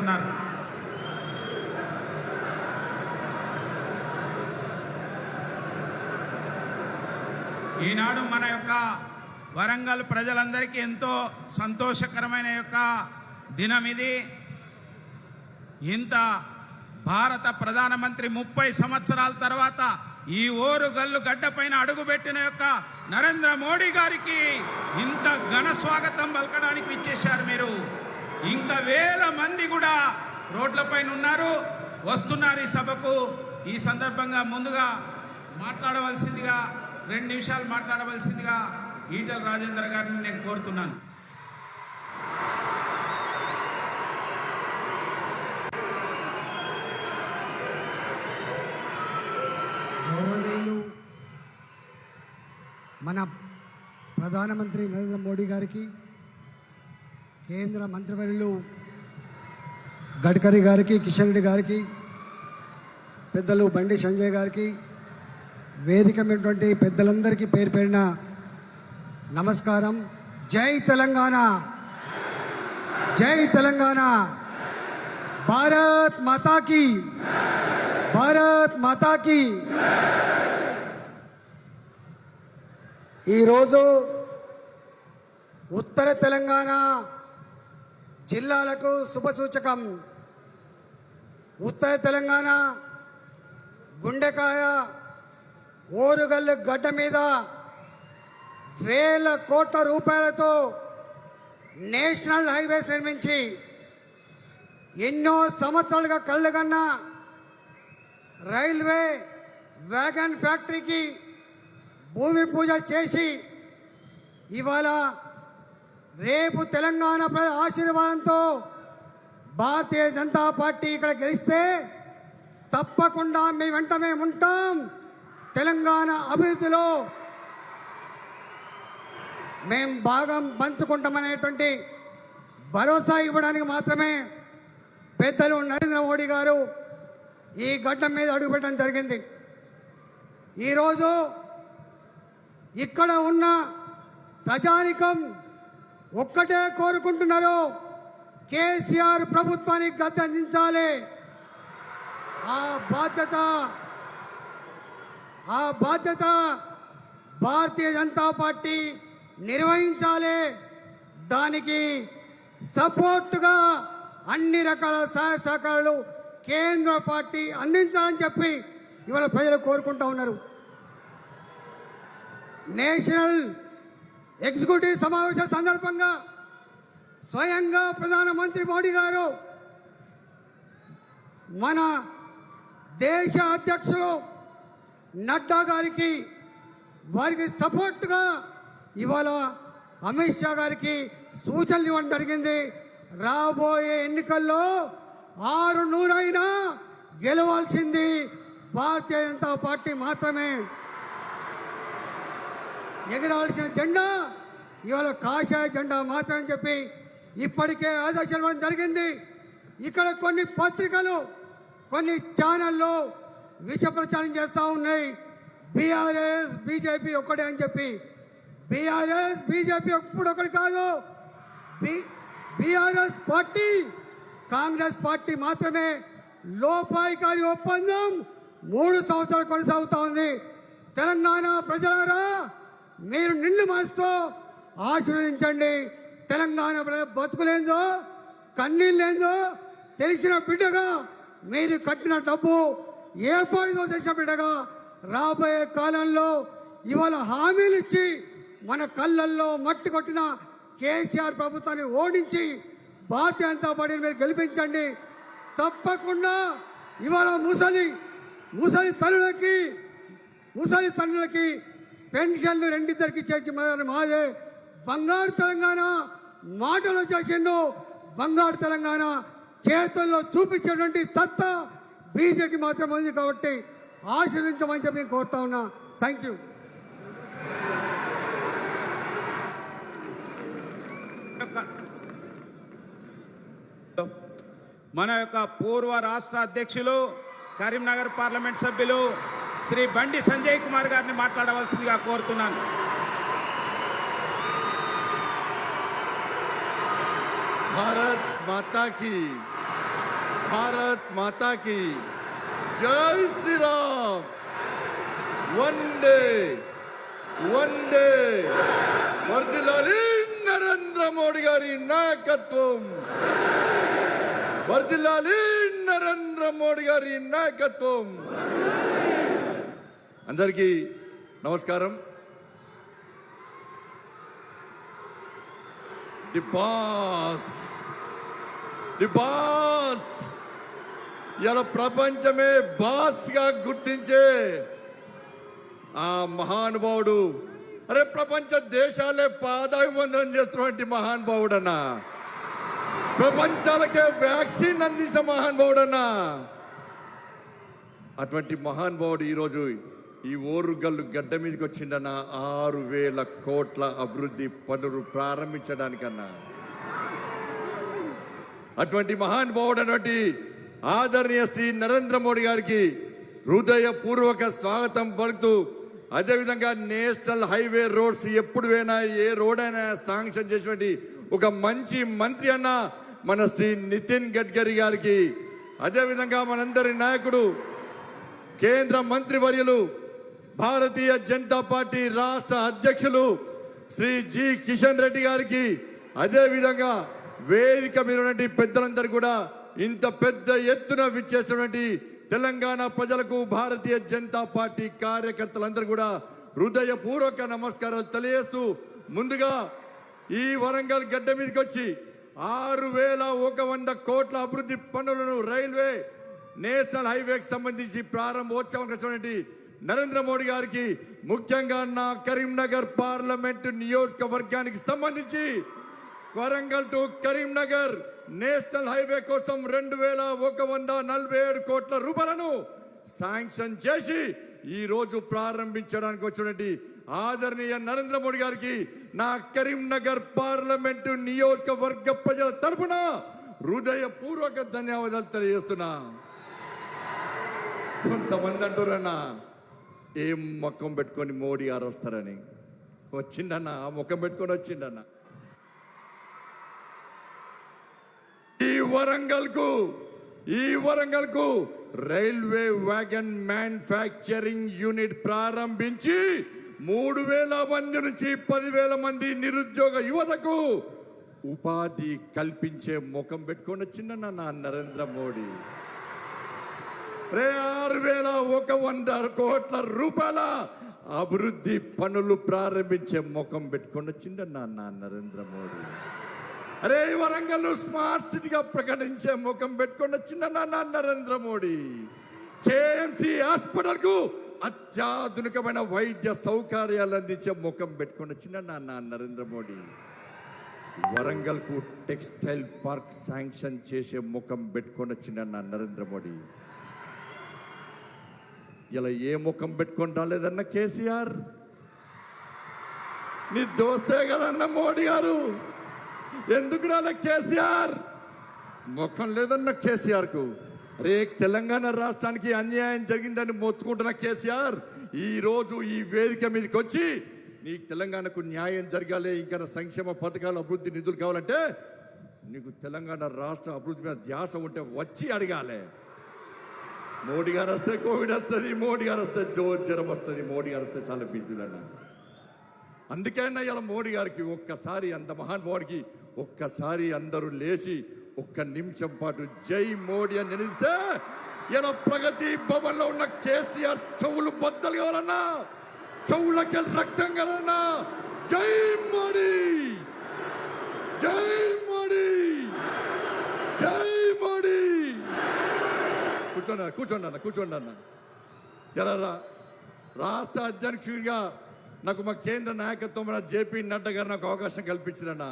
ఉన్నారు. ఈనాడు మన యొక్క వరంగల్ ప్రజలందరికీ ఎంతో సంతోషకరమైన యొక్క దినం ఇది. ఇంత భారత ప్రధానమంత్రి 30 సంవత్సరాల తర్వాత ఈ ఓరుగల్లు గడ్డపైన అడుగుపెట్టిన యొక్క నరేంద్ర మోడీ గారికి ఇంత ఘన స్వాగతం పలకడానికి ఇచ్చేశారు మీరు. ఇంకా వేల మంది కూడా రోడ్లపైన ఉన్నారు, వస్తున్నారు ఈ సభకు. ఈ సందర్భంగా ముందుగా మాట్లాడవలసిందిగా 2 నిమిషాలు మాట్లాడవలసిందిగా ఈటెల రాజేందర్ గారిని నేను కోరుతున్నాను. మన ప్రధానమంత్రి నరేంద్ర మోడీ గారికి, కేంద్ర మంత్రివర్యులు గడ్కరీ గారికి, కిషన్ రెడ్డి గారికి, పెద్దలు బండి సంజయ్ గారికి, వేదిక మీటువంటి పెద్దలందరికీ పేరు పేరిన నమస్కారం. జై తెలంగాణ, జై తెలంగాణ, భారత్ మాతాకి, భారత్ మాతాకి. ఈరోజు ఉత్తర తెలంగాణ జిల్లాలకు శుభసూచకం. ఉత్తర తెలంగాణ గుండెకాయ ఓరుగల్లు గడ్డ మీద వేల కోట్ల రూపాయలతో నేషనల్ హైవేస్ నిర్మించి ఎన్నో సంవత్సరాలుగా కళ్ళగన్న రైల్వే వ్యాగన్ ఫ్యాక్టరీకి భూమి పూజ చేసి ఇవాళ రేపు తెలంగాణ ప్రజల ఆశీర్వాదంతో భారతీయ జనతా పార్టీ ఇక్కడ గెలిస్తే తప్పకుండా మీ వెంట మేము ఉంటాం. తెలంగాణ అభివృద్ధిలో మేము భాగం పంచుకుంటామనేటువంటి భరోసా ఇవ్వడానికి మాత్రమే పెద్దలు నరేంద్ర మోడీ గారు ఈ గడ్డ మీద అడుగుపెట్టడం జరిగింది. ఈరోజు ఇక్కడ ఉన్న ప్రజానికం ఒక్కటే కోరుకుంటున్నారు, కేసీఆర్ ప్రభుత్వానికి గద్దె అందించాలి. ఆ బాధ్యత భారతీయ జనతా పార్టీ నిర్వహించాలి. దానికి సపోర్టుగా అన్ని రకాల సహాయ సహకారాలు కేంద్ర పార్టీ అందించాలని చెప్పి ఇవాళ ప్రజలు కోరుకుంటూ ఉన్నారు. నేషనల్ ఎగ్జిక్యూటివ్ సమావేశం సందర్భంగా స్వయంగా ప్రధానమంత్రి మోడీ గారు మన దేశ అధ్యక్షులు నడ్డా గారికి, వారికి సపోర్ట్గా ఇవాళ అమిత్ షా గారికి సూచనలు ఇవ్వడం జరిగింది. రాబోయే ఎన్నికల్లో 600 అయినా గెలవాల్సింది భారతీయ జనతా పార్టీ మాత్రమే. ఎగరాల్సిన జెండా ఇవాళ కాషాయ జెండా మాత్రమే అని చెప్పి ఇప్పటికే ఆదేశాలు ఇవ్వడం జరిగింది. ఇక్కడ కొన్ని పత్రికలు, కొన్ని ఛానళ్ళు విష ప్రచారం చేస్తూ ఉన్నాయి. బీఆర్ఎస్ బీజేపీ ఒక్కటే అని చెప్పి. బీఆర్ఎస్ బీజేపీ ఎప్పుడు ఒకటి కాదు. బీఆర్ఎస్ పార్టీ కాంగ్రెస్ పార్టీ మాత్రమే. లోపాయికారి ఒప్పందం 3 సంవత్సరాలు కొనసాగుతూ ఉంది. తెలంగాణ ప్రజలారా, మీరు నిండు మనసుతో ఆశీర్వదించండి. తెలంగాణ బతుకులేందో, కన్నీళ్ళేందో తెలిసిన బిడ్డగా, మీరు కట్టిన డబ్బు ఏర్పాటుతో తెలిసిన బిడ్డగా రాబోయే కాలంలో ఇవాళ హామీలు ఇచ్చి మన కళ్ళల్లో మట్టి కొట్టిన కేసీఆర్ ప్రభుత్వాన్ని ఓడించి భారతీయ జనతా పార్టీని మీరు గెలిపించండి. తప్పకుండా ఇవాళ ముసలి తల్లులకి పెన్షన్లు 2 చేసి మాదే. బంగారు తెలంగాణ మాటలు చేసిండు, బంగారు తెలంగాణ చేతుల్లో చూపించేటువంటి సత్తా బీజేపీ మాత్రం ఉంది. కాబట్టి ఆశీర్వదించమని చెప్పి నేను కోరుతా ఉన్నా. Thank you. మన యొక్క పూర్వ రాష్ట్ర అధ్యక్షులు, కరీంనగర్ పార్లమెంట్ సభ్యులు శ్రీ బండి సంజయ్ కుమార్ గారిని మాట్లాడవలసిందిగా కోరుతున్నాను. भारत माता की భారత్ మాతా की జై శ్రీరామ్ వందే వందే వర్ధిల్లాలి నరేంద్ర మోడీ గారి నాయకత్వం వర్ధిల్లాలి నరేంద్ర మోడీ గారి నాయకత్వం అందరికీ నమస్కారం ది బాస్ ఇలా ప్రపంచమే బాస్ గా గుర్తించే ఆ మహానుభావుడు అరే ప్రపంచ దేశాలే పాదాభివందనం చేస్తున్నటువంటి మహానుభావుడన్నా ప్రపంచాలకే వ్యాక్సిన్ అందించిన మహానుభావుడన్నా అటువంటి మహానుభావుడు ఈరోజు ఈ ఓరుగల్లు గడ్డ మీదకి వచ్చిందన్న 6,000 కోట్ల అభివృద్ధి పనులు ప్రారంభించడానికన్నా అటువంటి మహానుభావుడు అటువంటి ఆదరణీయ శ్రీ నరేంద్ర మోడీ గారికి హృదయపూర్వక స్వాగతం పలుకుతూ అదేవిధంగా నేషనల్ హైవే రోడ్స్ ఎప్పుడు అయినా ఏ రోడ్ అయినా శాంక్షన్ చేసినటువంటి ఒక మంచి మంత్రి అన్న మన శ్రీ నితిన్ గడ్కరీ గారికి అదేవిధంగా మనందరి నాయకుడు కేంద్ర మంత్రి వర్యులు భారతీయ జనతా పార్టీ రాష్ట్ర అధ్యక్షులు శ్రీ జి కిషన్ రెడ్డి గారికి అదేవిధంగా వేదిక మీద ఉన్నటువంటి పెద్దలందరూ కూడా ఇంత పెద్ద ఎత్తున విచ్చేసినటువంటి తెలంగాణ ప్రజలకు భారతీయ జనతా పార్టీ కార్యకర్తలందరూ కూడా హృదయపూర్వక నమస్కారాలు తెలియజేస్తూ ముందుగా ఈ వరంగల్ గడ్డ మీదకి వచ్చి 6,100 కోట్ల అభివృద్ధి పనులను రైల్వే నేషనల్ హైవేకి సంబంధించి ప్రారంభోత్సవం చేసినటువంటి నరేంద్ర మోడీ గారికి ముఖ్యంగా నా కరీంనగర్ పార్లమెంటు నియోజకవర్గానికి సంబంధించి Warangal to Karimnagar national highway కోసం 2,147 కోట్ల రూపాయలను శాంక్షన్ చేసి ఈ రోజు ప్రారంభించడానికి వచ్చినటువంటి ఆదరణీయ నరేంద్ర మోడీ గారికి నా కరీంనగర్ పార్లమెంటు నియోజకవర్గ ప్రజల తరపున హృదయపూర్వక ధన్యవాదాలు తెలియజేస్తున్నా. కొంతమంది అంటారన్నా ఏం ముఖం పెట్టుకొని మోడీ గారు వస్తారని వచ్చిండన్న ఆ ముఖం పెట్టుకొని వచ్చిండన్న ఈ వరంగల్ కు రైల్వే వ్యాగన్ మ్యానుఫ్యాక్చరింగ్ యూనిట్ ప్రారంభించి 3,000 మంది నుంచి 10,000 మంది నిరుద్యోగ యువతకు ఉపాధి కల్పించే ముఖం పెట్టుకొని వచ్చిందన్న నా నరేంద్ర మోడీ 6,100 కోట్ల రూపాయల అభివృద్ధి పనులు ప్రారంభించే ముఖం పెట్టుకొని వచ్చిందన్న నా నరేంద్ర మోడీ అరే వరంగల్ స్మార్ట్ సిటీగా ప్రకటించే ముఖం పెట్టుకొని వచ్చిందన్న నా నరేంద్ర మోడీ కేఎంసి హాస్పిటల్ కు అత్యాధునికమైన వైద్య సౌకర్యాలు అందించే ముఖం పెట్టుకొని వచ్చిందన్న నా నరేంద్ర మోడీ వరంగల్ కు టెక్స్టైల్ పార్క్ శాంక్షన్ చేసే ముఖం పెట్టుకొని వచ్చిందన్న నరేంద్ర మోడీ ఇలా ఏ ముఖం పెట్టుకొని రాలేదన్న కేసీఆర్ నీ దోస్తే కదన్న మోడీ గారు ఎందుకు రాలే కేసీఆర్ ముఖం లేదన్న కేసీఆర్ కు రే తెలంగాణ రాష్ట్రానికి అన్యాయం జరిగిందని మొత్తుకుంటున్న కేసీఆర్ ఈ రోజు ఈ వేదిక మీదకి వచ్చి నీకు తెలంగాణకు న్యాయం జరగాలి ఇంకా సంక్షేమ పథకాలు అభివృద్ధి నిధులు కావాలంటే నీకు తెలంగాణ రాష్ట్ర అభివృద్ధి మీద ధ్యాస ఉంటే వచ్చి అడగాలి. మోడీ గారు వస్తే కోవిడ్ వస్తుంది, మోడీ గారు వస్తే జ్వరం వస్తుంది, మోడీ గారు వస్తే చాలా బిజీలు అన్న. అందుకైనా ఇలా మోడీ గారికి ఒక్కసారి అంత మహానుభావుడికి ఒక్కసారి అందరూ లేచి ఒక్క నిమిషం పాటు జై మోడీ అని నిలిస్తే ఇలా ప్రగతి భవన్ లో ఉన్న కేసీఆర్ చెవులు బద్దలు కావాలన్నా, చెవులకి రక్తం కావాలన్నా. జై మోడీ, జై మోడీ, జై మోడీ. కూర్చోండి అన్న. ఎలా రాష్ట్ర అధ్యక్షుడిగా నాకు మా కేంద్ర నాయకత్వం జేపీ నడ్డా గారు నాకు అవకాశం కల్పించిందన్న.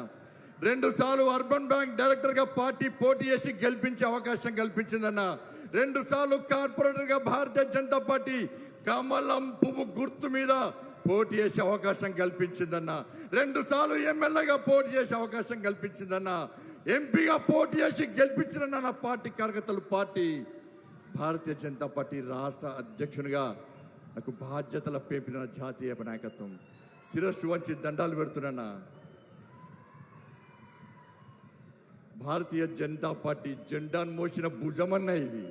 2 సార్లు అర్బన్ బ్యాంక్ డైరెక్టర్గా పార్టీ పోటీ చేసి గెలిపించే అవకాశం కల్పించిందన్న. 2 సార్లు కార్పొరేటర్గా భారతీయ జనతా పార్టీ కమలం పువ్వు గుర్తు మీద పోటీ చేసే అవకాశం కల్పించిందన్న. 2 సార్లు ఎమ్మెల్యేగా పోటీ చేసే అవకాశం కల్పించిందన్న. ఎంపీగా పోటీ చేసి గెలిపించిందన్న. నా పార్టీ కార్యకర్తలు పార్టీ భారతీయ జనతా పార్టీ రాష్ట్ర అధ్యక్షునిగా నాకు బాధ్యతల పేపిన జాతీయ నాయకత్వం శిరస్సు వంచి దండాలు పెడుతున్నా. భారతీయ జనతా పార్టీ జెండాను మోసిన భుజమన్న ఇది.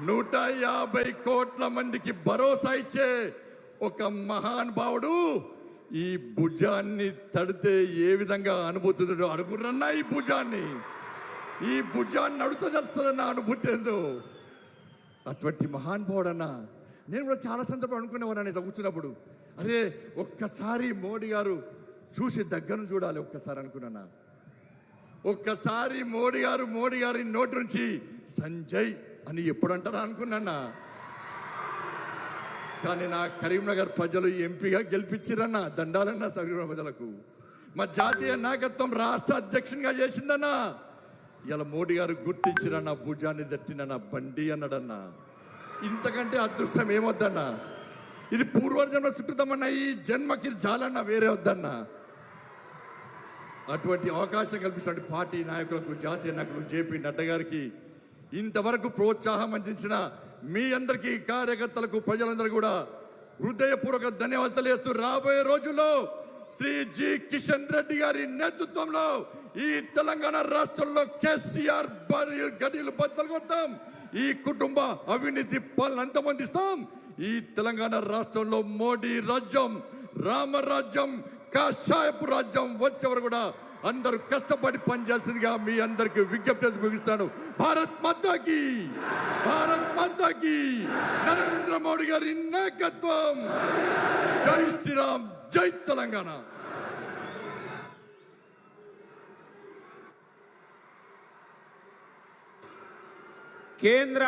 150 కోట్ల మందికి భరోసా ఇచ్చే ఒక మహానుభావుడు ఈ భుజాన్ని తడితే ఏ విధంగా అనుభూతుందో అనుకున్నా. ఈ భుజాన్ని అడుగుతూ చేస్తుందన్న అనుభూతి ఏందో. అటువంటి మహానుభావుడన్నా నేను కూడా చాలా సందర్భం అనుకునేవాడిని ఇట్లా కూర్చున్నప్పుడు, అరే ఒక్కసారి మోడీ గారు చూసి దగ్గరను చూడాలి ఒక్కసారి అనుకున్నానా. ఒక్కసారి మోడీ గారి నోటి నుంచి సంజయ్ అని ఎప్పుడు అంటారా అనుకున్నానా. కానీ నా కరీంనగర్ ప్రజలు ఎంపీగా గెలిపించిరన్నా, దండాలన్నా కరీంనగర్ ప్రజలకు. మా జాతీయ నాయకత్వం రాష్ట్ర అధ్యక్షునిగా చేసిందన్నా. ఇలా మోడీ గారు గుర్తించిరన్నా, భుజాన్ని తట్టినన్నా, బండి అన్నాడన్నా. ఇంతకంటే అదృష్టం ఏమొద్దన్నా. ఇది పూర్వజన్మ సుకృతమన్నా, ఈ జన్మకి చాలన్నా, వేరే వద్దన్నా. అటువంటి అవకాశం కల్పిస్తున్న పార్టీ నాయకులకు, జాతీయ నాయకులకు, జేపీ నడ్డా గారికి ఇంతవరకు ప్రోత్సాహం అందించిన మీ అందరికీ, కార్యకర్తలకు, ప్రజలందరూ కూడా హృదయపూర్వక ధన్యవాదాలు తెలియజేస్తూ, రాబోయే రోజుల్లో శ్రీ జి కిషన్ రెడ్డి గారి నేతృత్వంలో ఈ తెలంగాణ రాష్ట్రంలో కేసీఆర్ గడియలు బద్దలు కొడతాం. ఈ కుటుంబ అవినీతి పాలన అంతమందిస్తాం. ఈ తెలంగాణ రాష్ట్రంలో మోడీ రాజ్యం, రామరాజ్యం, కాషాయపు రాజ్యం వచ్చేవారు కూడా అందరూ కష్టపడి పనిచేయాల్సిందిగా మీ అందరికీ విజ్ఞప్తి చేసి ముగిస్తాను. భారత్ మాతాకి, భారత్ మాతాకి, నరేంద్ర మోడీ గారి నాయకత్వం. జై శ్రీరామ్, జై తెలంగాణ. కేంద్ర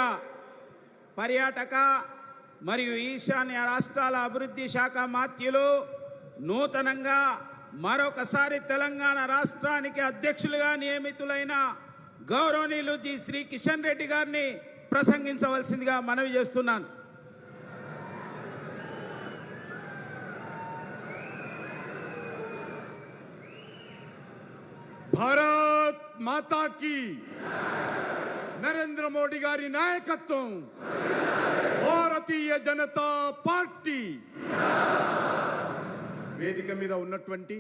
పర్యాటక మరియు ఈశాన్య రాష్ట్రాల అభివృద్ధి శాఖ మాత్యులు నూతనంగా మరొకసారి తెలంగాణ రాష్ట్రానికి అధ్యక్షులుగా నియమితులైన గౌరవనీయులు జి శ్రీ కిషన్ రెడ్డి గారిని ప్రసంగించవలసిందిగా మనవి చేస్తున్నాను. భారత్ మాతాకి, నరేంద్ర మోడీ గారి నాయకత్వం, భారతీయ జనతా పార్టీ. వేదిక మీద ఉన్నటువంటి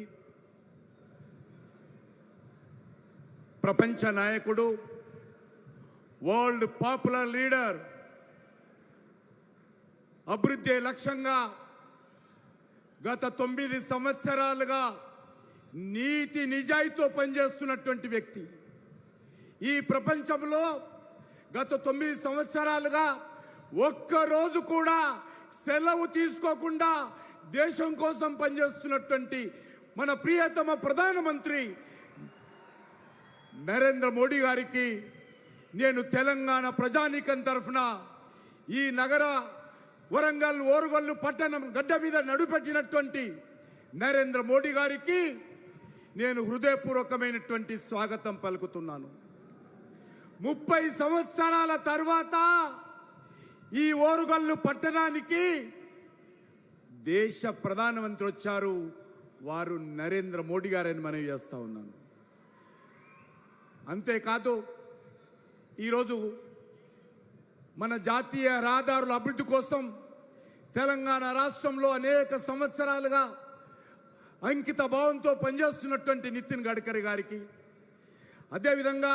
ప్రపంచ నాయకుడు, వరల్డ్ పాపులర్ లీడర్, అభివృద్ధి లక్ష్యంగా గత 9 సంవత్సరాలుగా నీతి నిజాయితీతో పనిచేస్తున్నటువంటి వ్యక్తి. ఈ ప్రపంచంలో గత 9 సంవత్సరాలుగా ఒక్కరోజు కూడా సెలవు తీసుకోకుండా దేశం కోసం పనిచేస్తున్నటువంటి మన ప్రియతమ ప్రధానమంత్రి నరేంద్ర మోడీ గారికి నేను తెలంగాణ ప్రజానీకం తరఫున ఈ నగర వరంగల్ ఓరుగల్లు పట్టణం గడ్డ మీద నడుపెట్టినటువంటి నరేంద్ర మోడీ గారికి నేను హృదయపూర్వకమైనటువంటి స్వాగతం పలుకుతున్నాను. 30 సంవత్సరాల తర్వాత ఈ ఓరుగల్లు పట్టణానికి దేశ ప్రధానమంత్రి వచ్చారు. వారు నరేంద్ర మోడీ గారని మనవి చేస్తా ఉన్నాను. అంతేకాదు ఈరోజు మన జాతీయ రహదారుల అభివృద్ధి కోసం తెలంగాణ రాష్ట్రంలో అనేక సంవత్సరాలుగా అంకిత భావంతో పనిచేస్తున్నటువంటి నితిన్ గడ్కరీ గారికి, అదేవిధంగా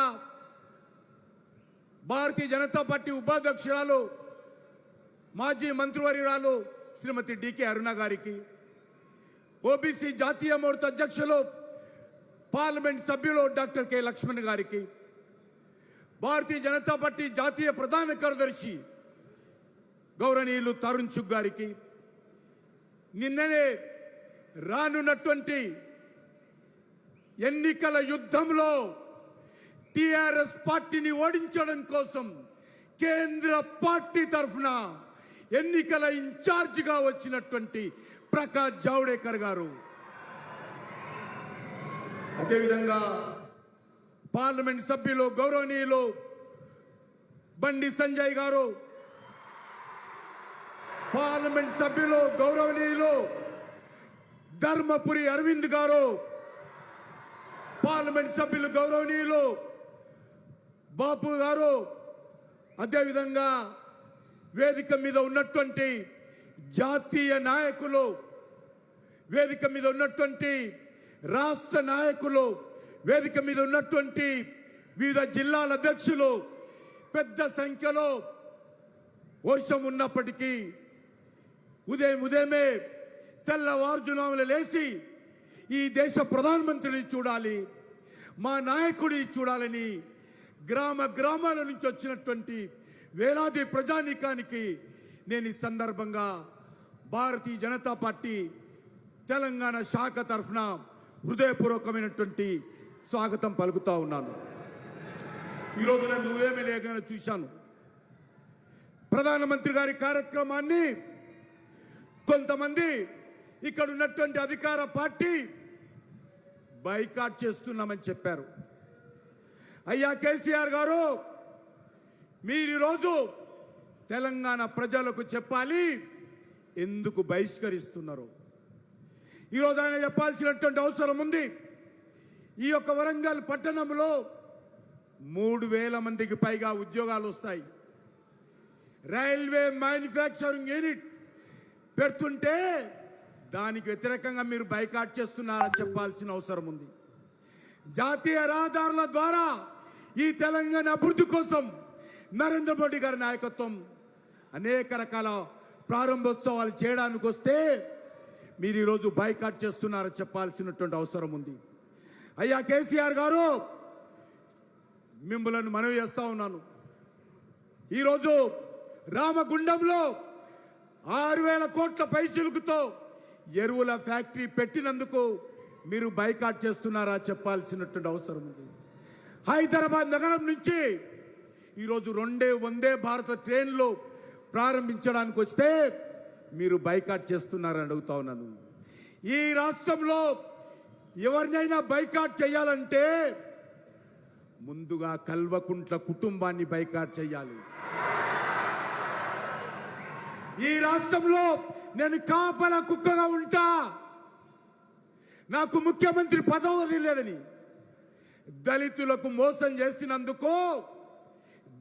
భారతీయ జనతా పార్టీ ఉపాధ్యక్షురాలు మాజీ మంత్రివర్యురాలు శ్రీమతి డికే అరుణ గారికి, ఓబీసీ జాతీయ మోర్చా అధ్యక్షులు పార్లమెంట్ సభ్యులు డాక్టర్ కె లక్ష్మణ్ గారికి, భారతీయ జనతా పార్టీ జాతీయ ప్రధాన కార్యదర్శి గౌరవనీయులు తరుణ్ చుగ్ గారికి, నిన్ననే రానున్నటువంటి ఎన్నికల యుద్ధంలో టిఆర్ఎస్ పార్టీని ఓడించడం కోసం కేంద్ర పార్టీ తరఫున ఎన్నికల ఇన్ఛార్జిగా వచ్చినటువంటి ప్రకాష్ జావడేకర్ గారు, అదేవిధంగా పార్లమెంట్ సభ్యులు గౌరవనీయులు బండి సంజయ్ గారు, పార్లమెంట్ సభ్యులు గౌరవనీయులు ధర్మపురి అరవింద్ గారు, పార్లమెంట్ సభ్యులు గౌరవనీయులు బాపు గారు, అదేవిధంగా వేదిక మీద ఉన్నటువంటి జాతీయ నాయకులు, వేదిక మీద ఉన్నటువంటి రాష్ట్ర నాయకులు, వేదిక మీద ఉన్నటువంటి వివిధ జిల్లాల అధ్యక్షులు పెద్ద సంఖ్యలో వర్షం ఉన్నప్పటికీ ఉదయమే తెల్లవారుజామున లేచి ఈ దేశ ప్రధానమంత్రిని చూడాలి, మా నాయకుడిని చూడాలని గ్రామాల నుంచి వచ్చినటువంటి వేలాది ప్రజానీకానికి నేను ఈ సందర్భంగా భారతీయ జనతా పార్టీ తెలంగాణ శాఖ తరఫున హృదయపూర్వకమైనటువంటి స్వాగతం పలుకుతా ఉన్నాను. ఈరోజు నన్ను ఉదయమే లేఖన చూశాను. ప్రధానమంత్రి గారి కార్యక్రమాన్ని కొంతమంది ఇక్కడ ఉన్నటువంటి అధికార పార్టీ బైకాట్ చేస్తున్నామని చెప్పారు. అయ్యా కేసీఆర్ గారు, మీరు ఈరోజు తెలంగాణ ప్రజలకు చెప్పాలి ఎందుకు బహిష్కరిస్తున్నారు. ఈరోజు ఆయన చెప్పాల్సినటువంటి అవసరం ఉంది. ఈ యొక్క వరంగల్ పట్టణంలో 3,000 మందికి పైగా ఉద్యోగాలు వస్తాయి. రైల్వే మ్యానుఫ్యాక్చరింగ్ యూనిట్ పెడుతుంటే దానికి వ్యతిరేకంగా మీరు బైకాట్ చేస్తున్నారని చెప్పాల్సిన అవసరం ఉంది. జాతీయ రహదారుల ద్వారా ఈ తెలంగాణ అభివృద్ధి కోసం నరేంద్ర మోడీ గారి నాయకత్వం అనేక రకాల ప్రారంభోత్సవాలు చేయడానికి వస్తే మీరు ఈరోజు బైకాట్ చేస్తున్నారని చెప్పాల్సినటువంటి అవసరం ఉంది. అయ్యా కేసీఆర్ గారు, మిమ్మల్ని మనవి చేస్తా ఉన్నాను. ఈరోజు రామగుండంలో 6,000 కోట్ల పైచిలుకుతో ఎరువుల ఫ్యాక్టరీ పెట్టినందుకు మీరు బైకాట్ చేస్తున్నారా చెప్పాల్సినటువంటి అవసరం ఉంది. హైదరాబాద్ నగరం నుంచి ఈరోజు 2 వందే భారత ట్రైన్లు ప్రారంభించడానికి వస్తే మీరు బైకాట్ చేస్తున్నారని అడుగుతా ఉన్నాను. ఈ రాష్ట్రంలో ఎవరినైనా బైకాట్ చేయాలంటే ముందుగా కల్వకుంట్ల కుటుంబాన్ని బైకాట్ చేయాలి. ఈ రాష్ట్రంలో నేను కాపల కుక్కగా ఉంటా, నాకు ముఖ్యమంత్రి పదవి లేదని దళితులకు మోసం చేసినందుకు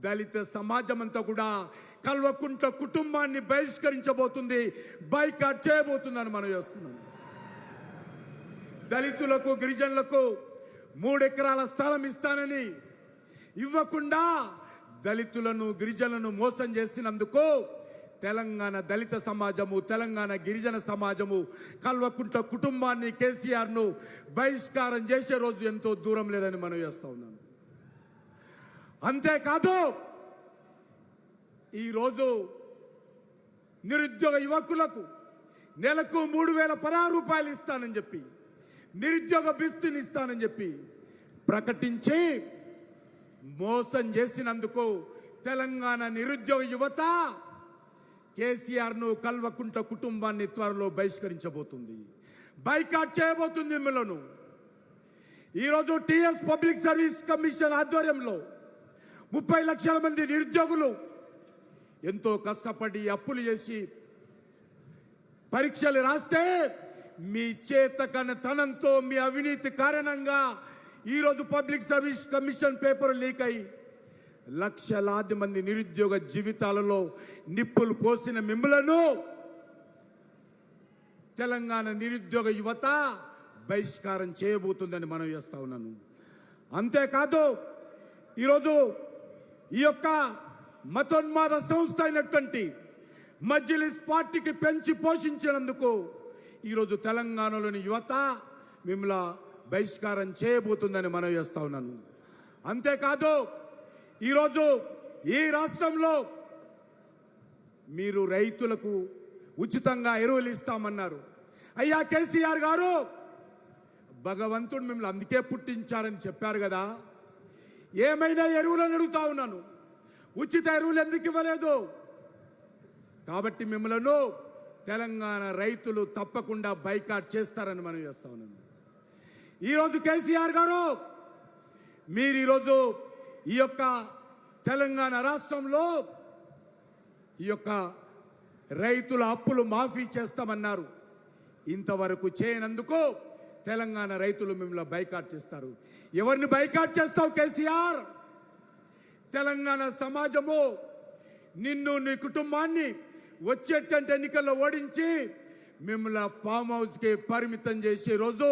దళిత సమాజం అంతా కూడా కల్వకుంట్ల కుటుంబాన్ని బహిష్కరించబోతుంది, బైకాట్ చేయబోతుందని మనం చేస్తున్నాం. దళితులకు గిరిజనులకు 3 ఎకరాల స్థలం ఇస్తానని ఇవ్వకుండా దళితులను గిరిజనులను మోసం చేసినందుకు తెలంగాణ దళిత సమాజము, తెలంగాణ గిరిజన సమాజము కల్వకుంట్ల కుటుంబాన్ని, కేసీఆర్ను బహిష్కారం చేసే రోజు ఎంతో దూరం లేదని మనం చేస్తా ఉన్నాను. అంతేకాదు ఈరోజు నిరుద్యోగ యువకులకు నెలకు 3,016 రూపాయలు ఇస్తానని చెప్పి, నిరుద్యోగ బిస్తుని ఇస్తానని చెప్పి ప్రకటించి మోసం చేసినందుకు తెలంగాణ నిరుద్యోగ యువత కేసీఆర్ను, కల్వకుంట్ల కుటుంబాన్ని త్వరలో బహిష్కరించబోతుంది, బైకాట్ చేయబోతుంది. మిమ్మలను ఈరోజు టీఎస్ పబ్లిక్ సర్వీస్ కమిషన్ ఆధ్వర్యంలో 30 లక్షల మంది నిరుద్యోగులు ఎంతో కష్టపడి అప్పులు చేసి పరీక్షలు రాస్తే మీ చేతకనతనంతో, మీ అవినీతి కారణంగా ఈరోజు public service commission paper leak అయి లక్షలాది మంది నిరుద్యోగ జీవితాలలో నిప్పులు పోసిన మిమ్మలను తెలంగాణ నిరుద్యోగ యువత బహిష్కారం చేయబోతుందని మనం చేస్తా ఉన్నాను. అంతేకాదు ఈరోజు ఈ యొక్క మతోన్మాద సంస్థ అయినటువంటి మజ్లిస్ పార్టీకి పెంచి పోషించినందుకు ఈరోజు తెలంగాణలోని యువత మిమ్మల్ని బహిష్కారం చేయబోతుందని మనం చేస్తా ఉన్నాను. అంతేకాదు ఈరోజు ఈ రాష్ట్రంలో మీరు రైతులకు ఉచితంగా ఎరువులు ఇస్తామన్నారు. అయ్యా కేసీఆర్ గారు, భగవంతుడు మిమ్మల్ని అందుకే పుట్టించారని చెప్పారు కదా, ఏమైనా ఎరువులను అడుగుతా ఉన్నాను, ఉచిత ఎరువులు ఎందుకు ఇవ్వలేదు? కాబట్టి మిమ్మల్ని తెలంగాణ రైతులు తప్పకుండా బైకాట్ చేస్తారని మనం చేస్తా ఉన్నాను. ఈరోజు కేసీఆర్ గారు, మీరు ఈరోజు ఈ యొక్క తెలంగాణ రాష్ట్రంలో ఈ యొక్క రైతుల అప్పులు మాఫీ చేస్తామన్నారు. ఇంతవరకు చేయనందుకు తెలంగాణ రైతులు మిమ్మల్ని బైకాట్ చేస్తారు. ఎవరిని బైకాట్ చేస్తావు కేసీఆర్? తెలంగాణ సమాజము నిన్ను, నీ కుటుంబాన్ని వచ్చేటంటే ఎన్నికల్లో ఓడించి మిమ్మల్ని ఫామ్ హౌస్కి పరిమితం చేసే రోజు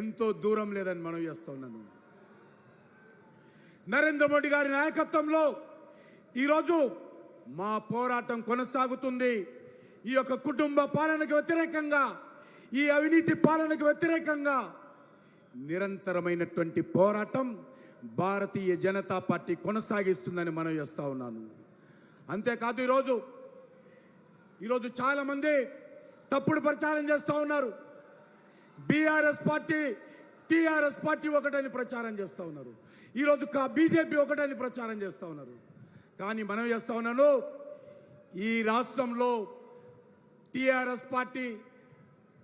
ఎంతో దూరం లేదని మనం చేస్తా ఉన్నాను. నరేంద్ర మోడీ గారి నాయకత్వంలో ఈరోజు మా పోరాటం కొనసాగుతుంది. ఈ యొక్క కుటుంబ పాలనకు వ్యతిరేకంగా, ఈ అవినీతి పాలనకు వ్యతిరేకంగా నిరంతరమైనటువంటి పోరాటం భారతీయ జనతా పార్టీ కొనసాగిస్తుందని మనం చేస్తా ఉన్నాను. అంతేకాదు ఈరోజు చాలా మంది తప్పుడు ప్రచారం చేస్తూ ఉన్నారు. బీఆర్ఎస్ పార్టీ టీఆర్ఎస్ పార్టీ ఒకటని ప్రచారం చేస్తూ ఉన్నారు. ఈరోజు బీజేపీ ఒకటని ప్రచారం చేస్తూ ఉన్నారు. కానీ మనం చేస్తా ఉన్నాను, ఈ రాష్ట్రంలో టీఆర్ఎస్ పార్టీ,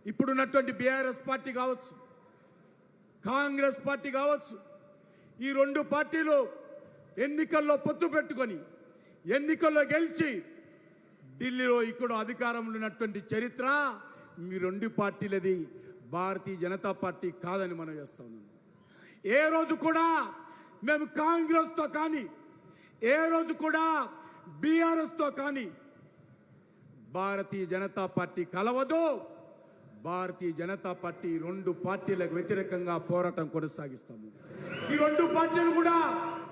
ఇప్పుడున్నటువంటి బీఆర్ఎస్ పార్టీ కావచ్చు, కాంగ్రెస్ పార్టీ కావచ్చు, ఈ రెండు పార్టీలు ఎన్నికల్లో పొత్తు పెట్టుకొని ఎన్నికల్లో గెలిచి ఢిల్లీలో ఇక్కడ అధికారంలో ఉన్నటువంటి చరిత్ర మీ రెండు పార్టీలది, భారతీయ జనతా పార్టీ కాదని మనం చేస్తా ఉన్నాం. ఏ రోజు కూడా మేము కాంగ్రెస్తో కానీ, ఏ రోజు కూడా బీఆర్ఎస్తో కానీ భారతీయ జనతా పార్టీ కలవదు. భారతీయ జనతా పార్టీ రెండు పార్టీలకు వ్యతిరేకంగా పోరాటం కొనసాగిస్తాము. ఈ రెండు పార్టీలు కూడా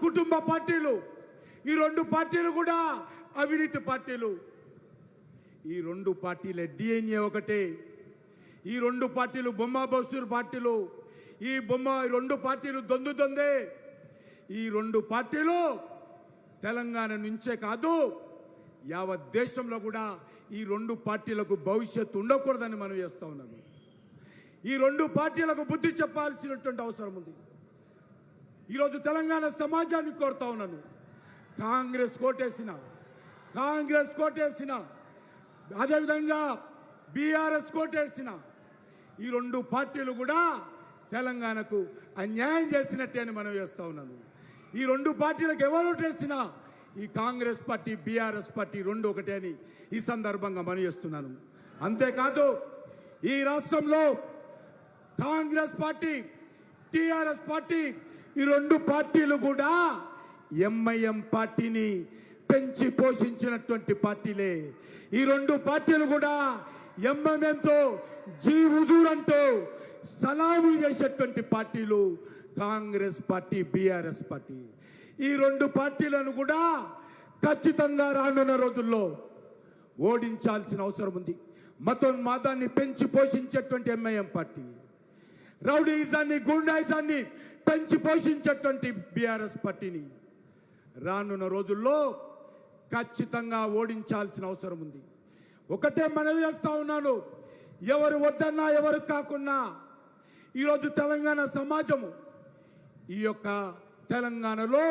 కుటుంబ పార్టీలు, ఈ రెండు పార్టీలు కూడా అవినీతి పార్టీలు. ఈ రెండు పార్టీల డిఎన్ఏ ఒకటే. ఈ రెండు పార్టీలు బొమ్మ బస్తూరు పార్టీలు. ఈ రెండు పార్టీలు దొందే. ఈ రెండు పార్టీలు తెలంగాణ నుంచే కాదు, యావత్ దేశంలో కూడా ఈ రెండు పార్టీలకు భవిష్యత్తు ఉండకూడదని మనం చేస్తా ఉన్నాము. ఈ రెండు పార్టీలకు బుద్ధి చెప్పాల్సినటువంటి అవసరం ఉంది. ఈరోజు తెలంగాణ సమాజాన్ని కోరుతా ఉన్నాను, కాంగ్రెస్ కోటేసిన అదేవిధంగా బీఆర్ఎస్ కోటేసిన ఈ రెండు పార్టీలు కూడా తెలంగాణకు అన్యాయం చేసినట్టే అని మనం చేస్తా ఉన్నాను. ఈ రెండు పార్టీలకు ఎవరు ఓటేసినా ఈ కాంగ్రెస్ పార్టీ బీఆర్ఎస్ పార్టీ రెండు ఒకటే అని ఈ సందర్భంగా మనం చేస్తున్నాను. అంతేకాదు ఈ రాష్ట్రంలో కాంగ్రెస్ పార్టీ, టీఆర్ఎస్ పార్టీ ఈ రెండు పార్టీలు కూడా ఎంఐఎం పార్టీని పెంచి పోషించినటువంటి పార్టీలే. ఈ రెండు పార్టీలు కూడా ఎంఐఎంతో జీ హుజూర్ అంటూ సలాములు చేసేటువంటి పార్టీలు కాంగ్రెస్ పార్టీ, బీఆర్ఎస్ పార్టీ. ఈ రెండు పార్టీలను కూడా ఖచ్చితంగా రానున్న రోజుల్లో ఓడించాల్సిన అవసరం ఉంది. మతోన్మాదాన్ని పెంచి పోషించేటువంటి ఎంఐఎం పార్టీ, రౌడీయిజాన్ని, గూండాయిజాన్ని పెంచి పోషించేటువంటి బీఆర్ఎస్ పార్టీని రానున్న రోజుల్లో ఖచ్చితంగా ఓడించాల్సిన అవసరం ఉంది. ఒకటే మనవి చేస్తా ఉన్నాను, ఎవరు వద్దన్నా ఎవరు కాకున్నా ఈరోజు తెలంగాణ సమాజము, ఈ యొక్క తెలంగాణలో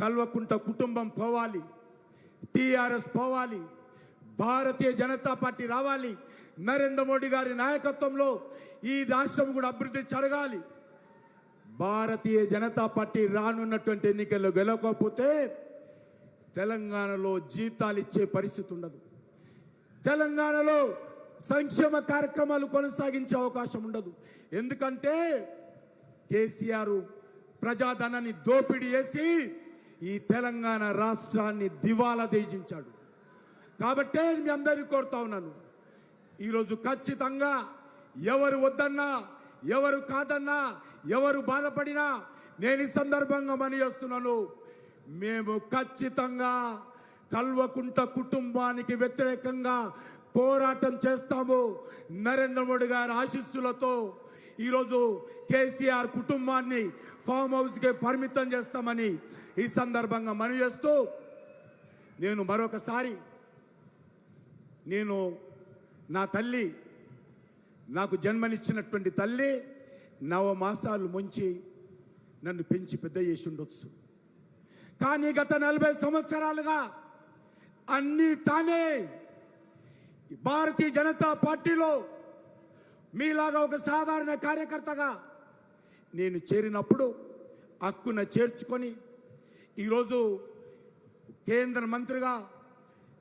కల్వకుంట కుటుంబం పోవాలి, టీఆర్ఎస్ పోవాలి, భారతీయ జనతా పార్టీ రావాలి, నరేంద్ర మోడీ గారి నాయకత్వంలో ఈ రాష్ట్రం కూడా అభివృద్ధి జరగాలి. భారతీయ జనతా పార్టీ రానున్నటువంటి ఎన్నికల్లో గెలవకపోతే తెలంగాణలో జీతాలు ఇచ్చే పరిస్థితి ఉండదు. తెలంగాణలో సంక్షేమ కార్యక్రమాలు కొనసాగించే అవకాశం ఉండదు. ఎందుకంటే కేసీఆర్ ప్రజాధనాన్ని దోపిడీ చేసి ఈ తెలంగాణ రాష్ట్రాన్ని దివాలా తీయించాడు. కాబట్టే మీ అందరినీ కోరుతా ఉన్నాను, ఈరోజు ఖచ్చితంగా ఎవరు వద్దన్నా, ఎవరు కాదన్నా, ఎవరు బాధపడినా నేను ఈ సందర్భంగా మనవి చేస్తున్నాను, మేము ఖచ్చితంగా కల్వకుంట కుటుంబానికి వ్యతిరేకంగా పోరాటం చేస్తాము. నరేంద్ర మోడీ గారి ఆశీస్సులతో ఈరోజు కేసీఆర్ కుటుంబాన్ని ఫామ్ హౌస్కి పరిమితం చేస్తామని ఈ సందర్భంగా మనవి చేస్తూ, నేను మరొకసారి నా తల్లి, నాకు జన్మనిచ్చినటువంటి తల్లి 9 మాసాలు ముంచి నన్ను పెంచి పెద్ద చేసి ఉండొచ్చు. కానీ గత 40 సంవత్సరాలుగా అన్నీ తానే భారతీయ జనతా పార్టీలో మీలాగా ఒక సాధారణ కార్యకర్తగా నేను చేరినప్పుడు హక్కున చేర్చుకొని ఈరోజు కేంద్ర మంత్రిగా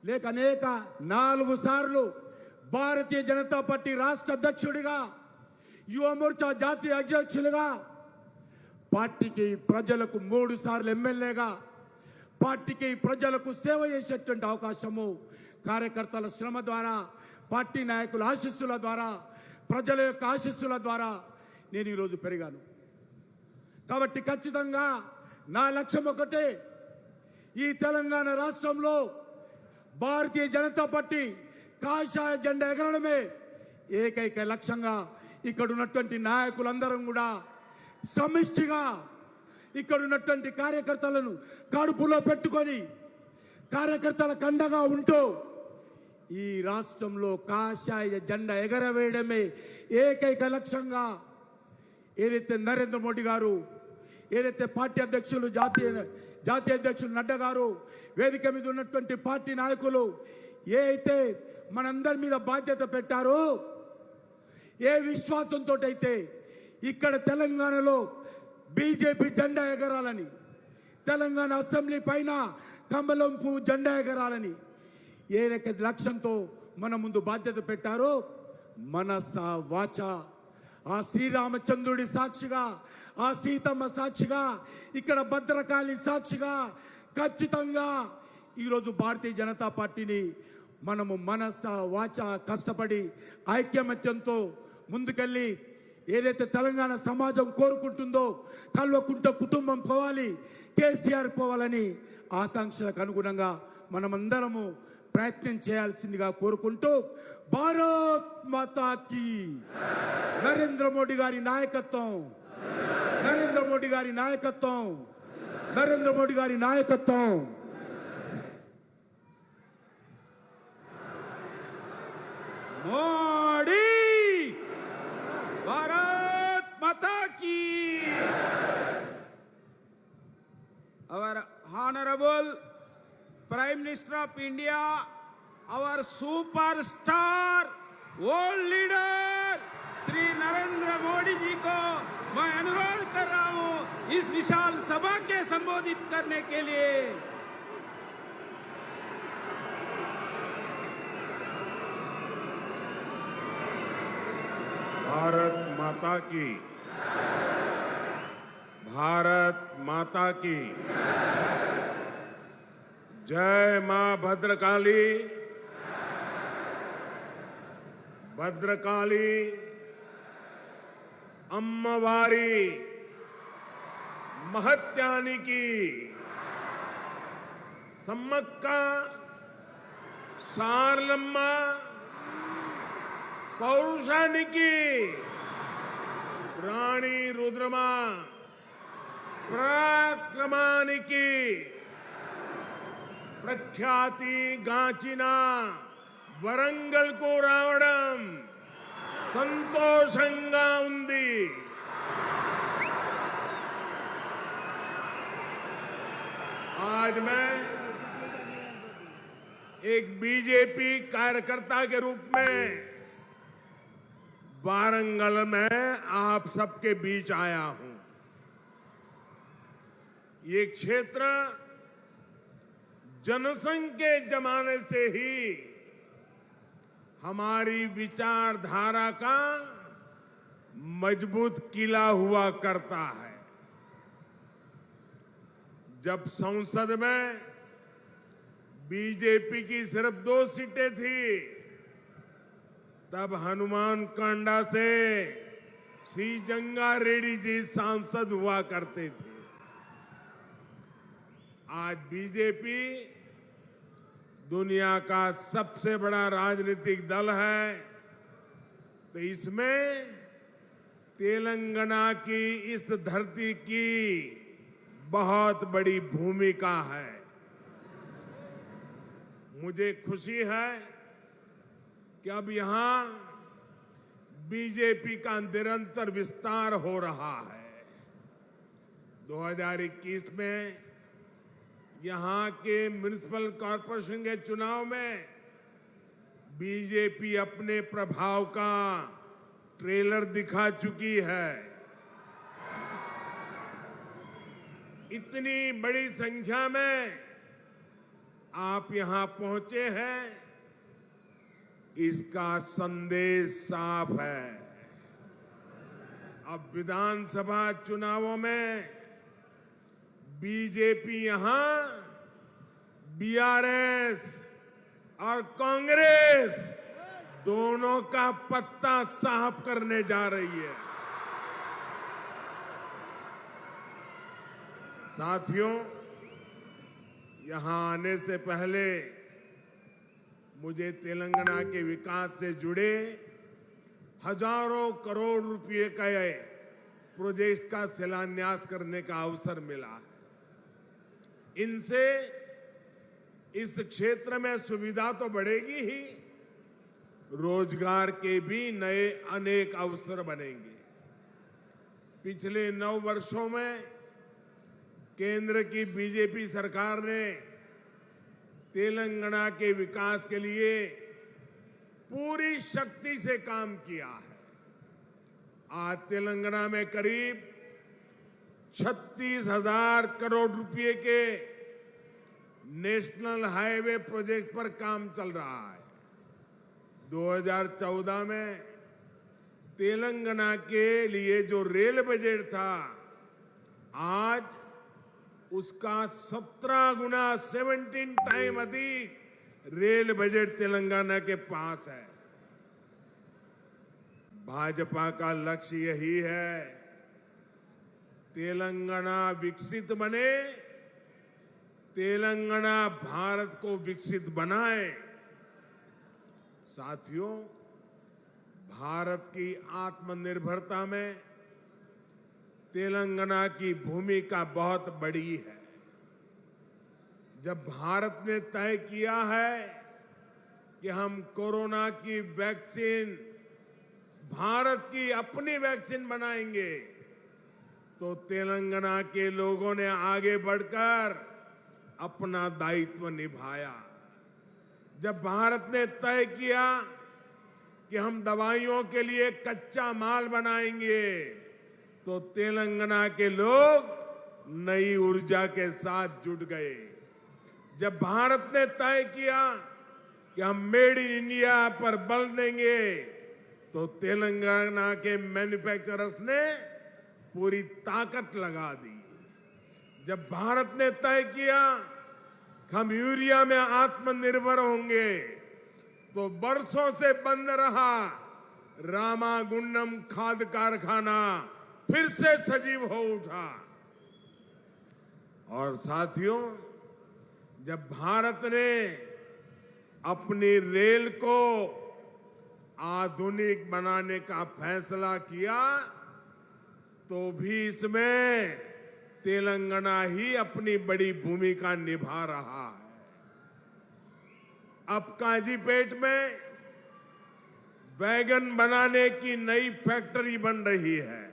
లేక అనేక 4 సార్లు భారతీయ జనతా పార్టీ రాష్ట్ర అధ్యక్షుడిగా, యువ మోర్చా జాతీయ అధ్యక్షులుగా, పార్టీకి ప్రజలకు 3 సార్లు ఎమ్మెల్యేగా పార్టీకి ప్రజలకు సేవ చేసేటువంటి అవకాశము కార్యకర్తల శ్రమ ద్వారా, పార్టీ నాయకుల ఆశీస్సుల ద్వారా, ప్రజల యొక్క ఆశీస్సుల ద్వారా నేను ఈరోజు పెరిగాను. కాబట్టి ఖచ్చితంగా నా లక్ష్యం ఒకటే, ఈ తెలంగాణ రాష్ట్రంలో భారతీయ జనతా పార్టీ కాషాయ జెండా ఎగరడమే ఏకైక లక్ష్యంగా ఇక్కడ ఉన్నటువంటి నాయకులందరం కూడా సమిష్టిగా ఇక్కడ ఉన్నటువంటి కార్యకర్తలను కడుపులో పెట్టుకొని కార్యకర్తల కండగా ఉంటూ ఈ రాష్ట్రంలో కాషాయ జెండా ఎగరవేయడమే ఏకైక లక్ష్యంగా ఏదైతే నరేంద్ర మోడీ గారు, ఏదైతే పార్టీ అధ్యక్షులు జాతీయ అధ్యక్షులు నడ్డా గారు, వేదిక మీద ఉన్నటువంటి పార్టీ నాయకులు ఏ అయితే మనందరి మీద బాధ్యత పెట్టారో, ఏ విశ్వాసంతో అయితే ఇక్కడ తెలంగాణలో బీజేపీ జెండా ఎగరాలని, తెలంగాణ అసెంబ్లీ పైన కమలం పువ్వు జెండా ఎగరాలని ఏదైతే లక్ష్యంతో మన ముందు బాధ్యత పెట్టారో, మనస వాచ ఆ శ్రీరామచంద్రుడి సాక్షిగా, ఆ సీతమ్మ సాక్షిగా, ఇక్కడ భద్రకాళి సాక్షిగా ఖచ్చితంగా ఈరోజు భారతీయ జనతా పార్టీని మనము మనస వాచ కష్టపడి ఐక్యమత్యంతో ముందుకెళ్ళి ఏదైతే తెలంగాణ సమాజం కోరుకుంటుందో, కల్వకుంట కుటుంబం పోవాలి, కేసీఆర్ పోవాలని ఆకాంక్షలకు అనుగుణంగా మనమందరము ప్రయత్నం చేయాల్సిందిగా కోరుకుంటూ, భారత్ మాతాకి నరేంద్ర మోడీ గారి నాయకత్వం, నరేంద్ర మోడీ గారి నాయకత్వం, నరేంద్ర మోడీ గారి నాయకత్వం. మోడీ భారత్ మాతా కీ. Our honourable Prime Minister of India, our superstar, world leader, Shri Narendra Modi ji को मैं अनुरोध कर रहा हूं इस विशाल सभा के संबोधित करने के लिए. भारत माता की, भारत माता की जय. मां भद्रकाली, भद्रकाली अम्मवारी महत्यानी की सम्मक्क सारलम्मा पौरुषानिकी रानी रुद्रमा पराक्रमानिकी प्रख्याति गांचिना वरंगल को रावणम संतोषंगा उंदी. आज मैं एक बीजेपी कार्यकर्ता के रूप में वारंगल में आप सबके बीच आया हूं. ये क्षेत्र जनसंघ के जमाने से ही हमारी विचारधारा का मजबूत किला हुआ करता है. जब संसद में बीजेपी की सिर्फ 2 सीटें थी, तब हनुमान कांडा से सी जंगा रेड्डी जी सांसद हुआ करते थे. आज बीजेपी दुनिया का सबसे बड़ा राजनीतिक दल है, तो इसमें तेलंगाना की इस धरती की बहुत बड़ी भूमिका है. मुझे खुशी है कि अब यहां बीजेपी का निरंतर विस्तार हो रहा है. 2021 में यहां के म्युनिसिपल कॉरपोरेशन के चुनाव में बीजेपी अपने प्रभाव का ट्रेलर दिखा चुकी है. इतनी बड़ी संख्या में आप यहां पहुंचे हैं, इसका संदेश साफ है. अब विधानसभा चुनावों में बीजेपी यहां बीआरएस और कांग्रेस दोनों का पत्ता साफ करने जा रही है. साथियों, यहां आने से पहले मुझे तेलंगाना के विकास से जुड़े हजारों करोड़ रुपए का प्रोजेक्ट का शिलान्यास करने का अवसर मिला है। इनसे इस क्षेत्र में सुविधा तो बढ़ेगी ही, रोजगार के भी नए अनेक अवसर बनेंगे। पिछले 9 वर्षों में केंद्र की बीजेपी सरकार ने तेलंगाना के विकास के लिए पूरी शक्ति से काम किया है। आज तेलंगाना में करीब 36,000 करोड़ रुपए के नेशनल हाईवे प्रोजेक्ट पर काम चल रहा है। 2014 में तेलंगाना के लिए जो रेल बजट था, आज उसका 17 गुना 17 टाइम अधिक रेल बजट तेलंगाना के पास है। भाजपा का लक्ष्य यही है, तेलंगाना विकसित बने, तेलंगाना भारत को विकसित बनाए। साथियों, भारत की आत्मनिर्भरता में तेलंगाना की भूमिका बहुत बड़ी है। जब भारत ने तय किया है कि हम कोरोना की वैक्सीन, भारत की अपनी वैक्सीन बनाएंगे, तो तेलंगाना के लोगों ने आगे बढ़कर अपना दायित्व निभाया। जब भारत ने तय किया कि हम दवाइयों के लिए कच्चा माल बनाएंगे, तो तेलंगाना के लोग नई ऊर्जा के साथ जुट गए। जब भारत ने तय किया कि हम मेड इन इंडिया पर बल देंगे, तो तेलंगाना के मैन्युफैक्चरर्स ने पूरी ताकत लगा दी। जब भारत ने तय किया कि हम यूरिया में आत्मनिर्भर होंगे, तो बरसों से बंद रहा रामागुंडम खाद कारखाना फिर से सजीव हो उठा। और साथियों, जब भारत ने अपनी रेल को आधुनिक बनाने का फैसला किया, तो भी इसमें तेलंगाना ही अपनी बड़ी भूमिका निभा रहा है। अब काजीपेट में वैगन बनाने की नई फैक्ट्री बन रही है।